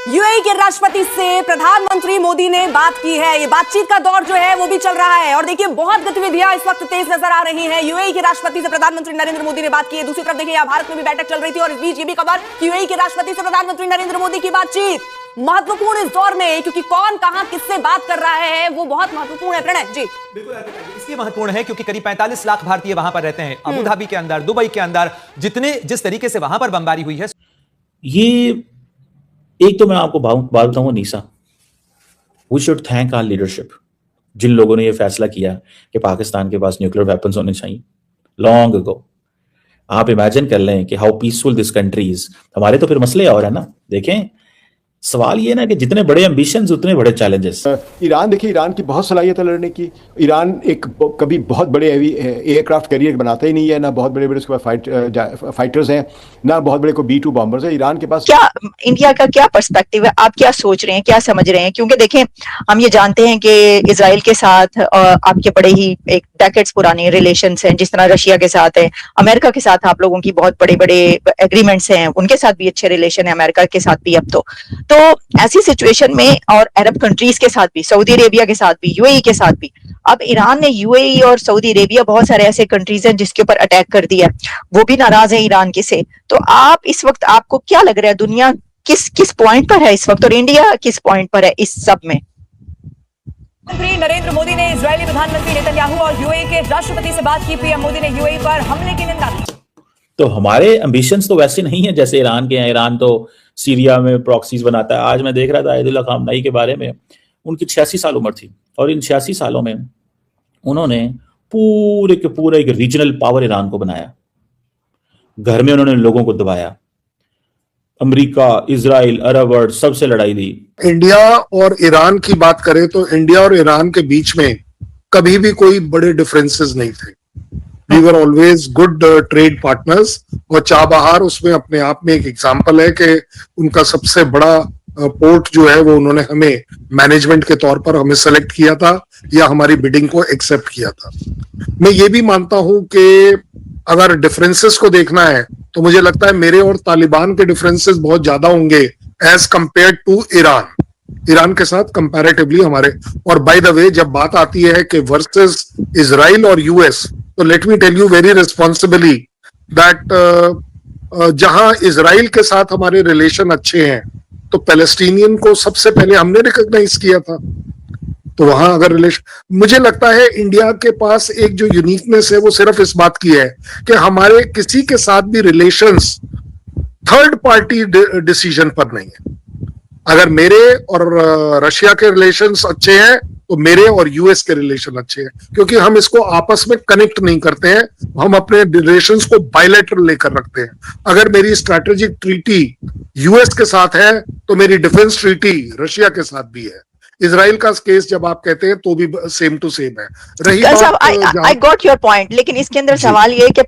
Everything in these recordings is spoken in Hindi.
यूएई के राष्ट्रपति से प्रधानमंत्री मोदी ने बात की है। ये बातचीत का दौर जो है वो भी चल रहा है और देखिए बहुत गतिविधियां इस वक्त तेज नजर आ रही हैं। यूएई के राष्ट्रपति से प्रधानमंत्री नरेंद्र मोदी ने बात की है। दूसरी तरफ देखिए यहाँ भारत में भी बैठक चल रही थी और इस बीच ये भी खबर कि यूएई के राष्ट्रपति से प्रधानमंत्री नरेंद्र मोदी की बातचीत महत्वपूर्ण इस दौर में, क्योंकि कौन कहां किससे बात कर रहा है वो बहुत महत्वपूर्ण है। प्रणय जी, बिल्कुल इसलिए महत्वपूर्ण है क्योंकि करीब 45 लाख भारतीय वहां पर रहते हैं। अबू धाबी के अंदर, दुबई के अंदर जिस तरीके से वहां पर बमबारी हुई है, ये एक तो मैं आपको बात बताऊंगा Nisha, we should thank our leadership, जिन लोगों ने ये फैसला किया कि पाकिस्तान के पास न्यूक्लियर वेपन्स होने चाहिए लॉन्ग अगो। आप इमेजिन कर लें कि how peaceful this country is. हमारे तो फिर मसले और है ना। देखें, सवाल ये ना कि जितने बड़े एम्बिशंस उतने बड़े चैलेंजेस। ईरान देखिए, ईरान की बहुत सलाहियत है लड़ने की। ईरान कभी बहुत बड़े एयरक्राफ्ट कैरियर बनाता ही नहीं है, ना बहुत बड़े बड़े उसके पास फाइटर्स हैं, ना बहुत बड़े को B-2 बॉम्बर्स है ईरान के पास। क्या इंडिया का क्या पर्सपेक्टिव है, आप क्या सोच रहे हैं, क्या समझ रहे हैं? क्योंकि देखें, हम ये जानते हैं कि इजराइल के साथ आपके बड़े ही एक डेकेड्स पुराने रिलेशंस हैं, जिस तरह रशिया के साथ है, अमेरिका के साथ आप लोगों की बहुत बड़े बड़े एग्रीमेंट्स हैं, उनके साथ भी अच्छे रिलेशन है, अमेरिका के साथ भी। अब तो ऐसी सिचुएशन में, और अरब कंट्रीज के साथ भी, सऊदी अरेबिया के साथ भी, यूएई के साथ भी, अब ईरान ने यूएई और सऊदी अरेबिया, बहुत सारे ऐसे कंट्रीज हैं जिसके ऊपर अटैक कर दिया, वो भी नाराज है ईरान के से। तो आप इस वक्त, आपको क्या लग रहा है, दुनिया किस पॉइंट पर है इस वक्त और इंडिया किस पॉइंट पर है इस सब में? प्रधानमंत्री नरेंद्र मोदी ने इजरायली प्रधानमंत्री नेतन्याहू और यूएई के राष्ट्रपति से बात की। पीएम मोदी ने यूएई पर हमले की निंदा की। तो हमारे एम्बिशंस तो वैसे नहीं है जैसे ईरान के हैं। ईरान तो सीरिया में प्रॉक्सीज बनाता है। आज मैं देख रहा था आयतुल्लाह खामनेई के बारे में, उनकी 86 साल उम्र थी और इन 86 सालों में उन्होंने पूरे के पूरे एक रीजनल पावर ईरान को बनाया। घर में उन्होंने लोगों को दबाया, अमेरिका, इजराइल, अरब वर्ल्ड सबसे लड़ाई दी। इंडिया और ईरान की बात करें तो इंडिया और ईरान के बीच में कभी भी कोई बड़े डिफरेंसेस नहीं थे। We were always good trade partners. और चाबहार उसमें अपने आप में एक एग्जांपल है कि उनका सबसे बड़ा पोर्ट जो है वो उन्होंने हमें मैनेजमेंट के तौर पर हमें सेलेक्ट किया था या हमारी बिडिंग को एक्सेप्ट किया था। मैं ये भी मानता हूं कि अगर डिफरेंसेस को देखना है तो मुझे लगता है मेरे और तालिबान के डिफरेंसेस बहुत ज्यादा होंगे एज कंपेयर टू ईरान के साथ कंपैरेटिवली हमारे। और बाय द वे, जब बात आती है कि वर्सेस इजराइल और यूएस, तो let me tell you very responsibly that जहां इजराइल के साथ हमारे रिलेशन अच्छे हैं तो पैलेस्टीनियन को सबसे पहले हमने रिकॉग्नाइज किया था। तो वहां अगर रिलेशन, मुझे लगता है इंडिया के पास एक जो यूनिकनेस है वो सिर्फ इस बात की है कि हमारे किसी के साथ भी रिलेशंस थर्ड पार्टी डिसीजन पर नहीं है। अगर मेरे और रशिया के रिलेशंस अच्छे हैं तो मेरे और यूएस के रिलेशन अच्छे हैं, क्योंकि हम इसको आपस में कनेक्ट नहीं करते हैं, हम अपने रिलेशंस को बायलैटरल लेकर रखते हैं। अगर मेरी स्ट्रैटेजिक ट्रीटी यूएस के साथ है तो मेरी डिफेंस ट्रीटी रशिया के साथ भी है। इजराइल का केस जब आप कहते हैं तो भी सेम टू सेम है। रही बात, आई गॉट योर पॉइंट, लेकिन इसके अंदर सवाल ये है कि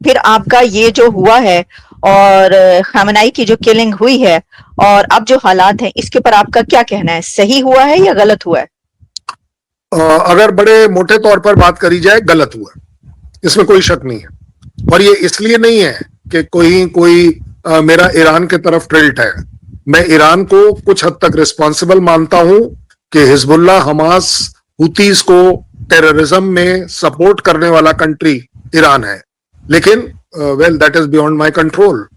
फिर आपका ये जो हुआ है और खामनेई की जो किलिंग हुई है और अब जो हालात हैं, इसके ऊपर आपका क्या कहना है? सही हुआ है या गलत हुआ है? अगर बड़े मोटे तौर पर बात करी जाए, गलत हुआ, इसमें कोई शक नहीं है। और ये इसलिए नहीं है कि कोई मेरा ईरान के तरफ टिल्ट है। मैं ईरान को कुछ हद तक रिस्पॉन्सिबल मानता हूं कि हिजबुल्लाह, हमास, हुतीज को टेररिज्म में सपोर्ट करने वाला कंट्री ईरान है, लेकिन well that is beyond my control.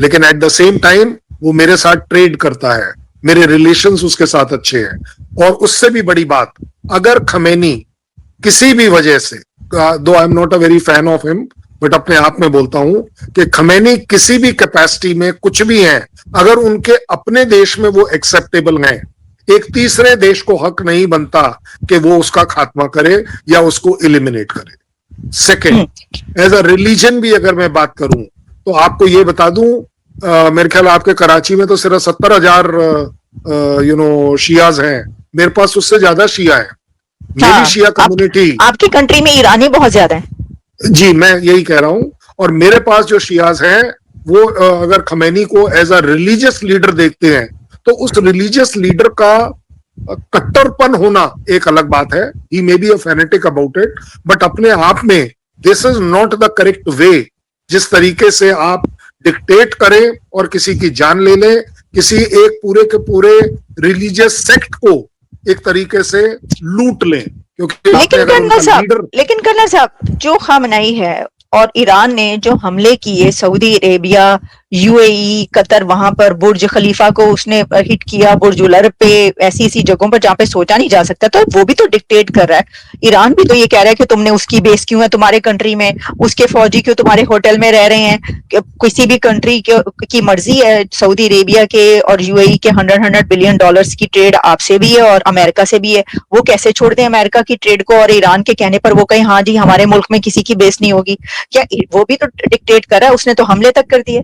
लेकिन एट द सेम टाइम वो मेरे साथ ट्रेड करता है, मेरे रिलेशंस उसके साथ अच्छे हैं। और उससे भी बड़ी बात, अगर खमेनी किसी भी वजह से, दो I am not a very fan of him, but अपने आप में बोलता हूं कि खमेनी किसी भी कैपेसिटी में कुछ भी हैं, अगर उनके अपने देश में वो एक्सेप्टेबल हैं, एक तीसरे देश को हक नहीं बनता कि वो उसका खात्मा करे या उसको एलिमिनेट करे। सेकेंड, एज अ रिलीजन भी अगर मैं बात करूं तो आपको ये बता दूं, मेरे ख्याल आपके कराची में तो सिर्फ 70,000 शियाज हैं। मेरे पास उससे ज्यादा शिया है। मेरी शिया कम्युनिटी, आपकी कंट्री में ईरानी बहुत ज्यादा है। जी, मैं यही कह रहा हूं। और मेरे पास जो शियाज हैं वो अगर खमेनी को एज अ रिलीजियस लीडर देखते हैं तो उस रिलीजियस लीडर का कट्टरपन होना एक अलग बात है। He may be a fanatic about it, but अपने आप में this is not the correct way. जिस तरीके से आप डिक्टेट करें और किसी की जान ले लें, किसी एक पूरे के पूरे रिलीजियस सेक्ट को एक तरीके से लूट लें, क्योंकि लेकिन कर्नल साहब जो खामनाई है और ईरान ने जो हमले किए सऊदी अरेबिया, यूएई, कतर, वहां पर बुर्ज खलीफा को उसने हिट किया, बुर्ज उल अरब पे, ऐसी जगहों पर जहां पे सोचा नहीं जा सकता, तो वो भी तो डिक्टेट कर रहा है। ईरान भी तो ये कह रहा है कि तुमने उसकी बेस क्यों है तुम्हारे कंट्री में, उसके फौजी क्यों तुम्हारे होटल में रह रहे हैं। किसी भी कंट्री की मर्जी है, सऊदी अरेबिया के और यूएई के $100 बिलियन की ट्रेड आपसे भी है और अमेरिका से भी है, वो कैसे छोड़ दें अमेरिका की ट्रेड को और ईरान के कहने पर वो कहें हाँ जी हमारे मुल्क में किसी की बेस नहीं होगी। क्या वो भी तो डिक्टेट कर रहा है, उसने तो हमले तक कर दिए।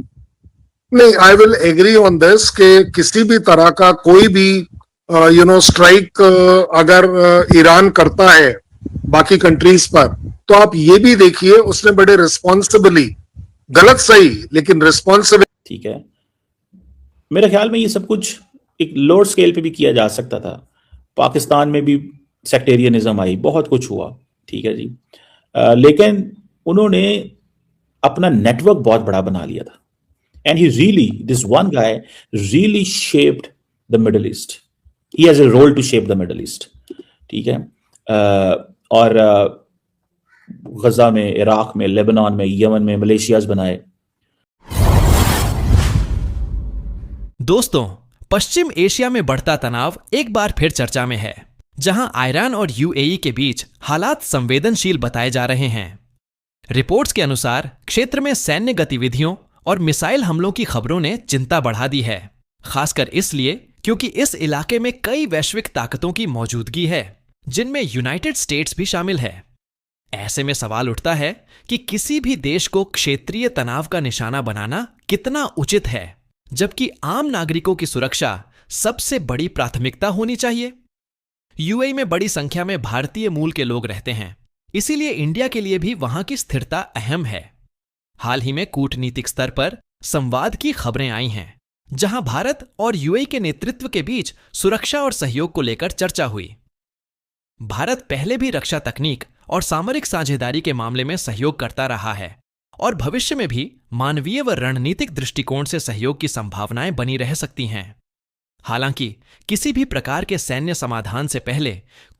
नहीं, I will agree on this कि किसी भी तरह का कोई भी स्ट्राइक अगर ईरान करता है बाकी कंट्रीज पर, तो आप ये भी देखिए उसने बड़े रिस्पॉन्सिबली, गलत सही लेकिन रिस्पॉन्सिबल, ठीक है। मेरे ख्याल में ये सब कुछ एक लोअर स्केल पे भी किया जा सकता था। पाकिस्तान में भी सेक्टेरियनिज्म आई, बहुत कुछ हुआ, ठीक है जी। लेकिन उन्होंने अपना नेटवर्क बहुत बड़ा बना लिया था। And he really, this one guy really shaped the Middle East. He has a role to shape the Middle East, ठीक है। और गजा में, इराक में, लेबनान में, यमन में मलेशियाज बनाए। दोस्तों, पश्चिम एशिया में बढ़ता तनाव एक बार फिर चर्चा में है, जहां ईरान और यूएई के बीच हालात संवेदनशील बताए जा रहे हैं। रिपोर्ट्स के अनुसार क्षेत्र में सैन्य गतिविधियों और मिसाइल हमलों की खबरों ने चिंता बढ़ा दी है, खासकर इसलिए क्योंकि इस इलाके में कई वैश्विक ताकतों की मौजूदगी है, जिनमें यूनाइटेड स्टेट्स भी शामिल है। ऐसे में सवाल उठता है कि किसी भी देश को क्षेत्रीय तनाव का निशाना बनाना कितना उचित है, जबकि आम नागरिकों की सुरक्षा सबसे बड़ी प्राथमिकता होनी चाहिए। यूएई में बड़ी संख्या में भारतीय मूल के लोग रहते हैं, इसीलिए इंडिया के लिए भी वहां की स्थिरता अहम है। हाल ही में कूटनीतिक स्तर पर संवाद की खबरें आई हैं, जहां भारत और यूएई के नेतृत्व के बीच सुरक्षा और सहयोग को लेकर चर्चा हुई। भारत पहले भी रक्षा तकनीक और सामरिक साझेदारी के मामले में सहयोग करता रहा है और भविष्य में भी मानवीय व रणनीतिक दृष्टिकोण से सहयोग की संभावनाएं बनी रह सकती हैं। हालांकि किसी भी प्रकार के सैन्य समाधान से पहले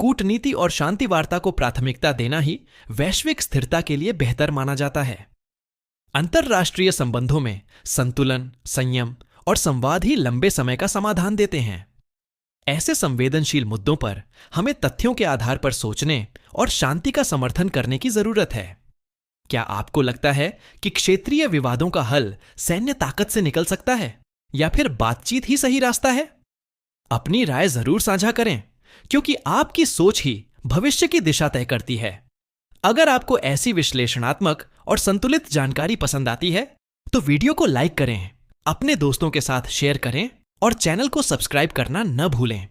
कूटनीति और शांति वार्ता को प्राथमिकता देना ही वैश्विक स्थिरता के लिए बेहतर माना जाता है। अंतर्राष्ट्रीय संबंधों में संतुलन, संयम और संवाद ही लंबे समय का समाधान देते हैं। ऐसे संवेदनशील मुद्दों पर हमें तथ्यों के आधार पर सोचने और शांति का समर्थन करने की जरूरत है। क्या आपको लगता है कि क्षेत्रीय विवादों का हल सैन्य ताकत से निकल सकता है या फिर बातचीत ही सही रास्ता है? अपनी राय जरूर साझा करें, क्योंकि आपकी सोच ही भविष्य की दिशा तय करती है। अगर आपको ऐसी विश्लेषणात्मक और संतुलित जानकारी पसंद आती है तो वीडियो को लाइक करें, अपने दोस्तों के साथ शेयर करें और चैनल को सब्सक्राइब करना न भूलें।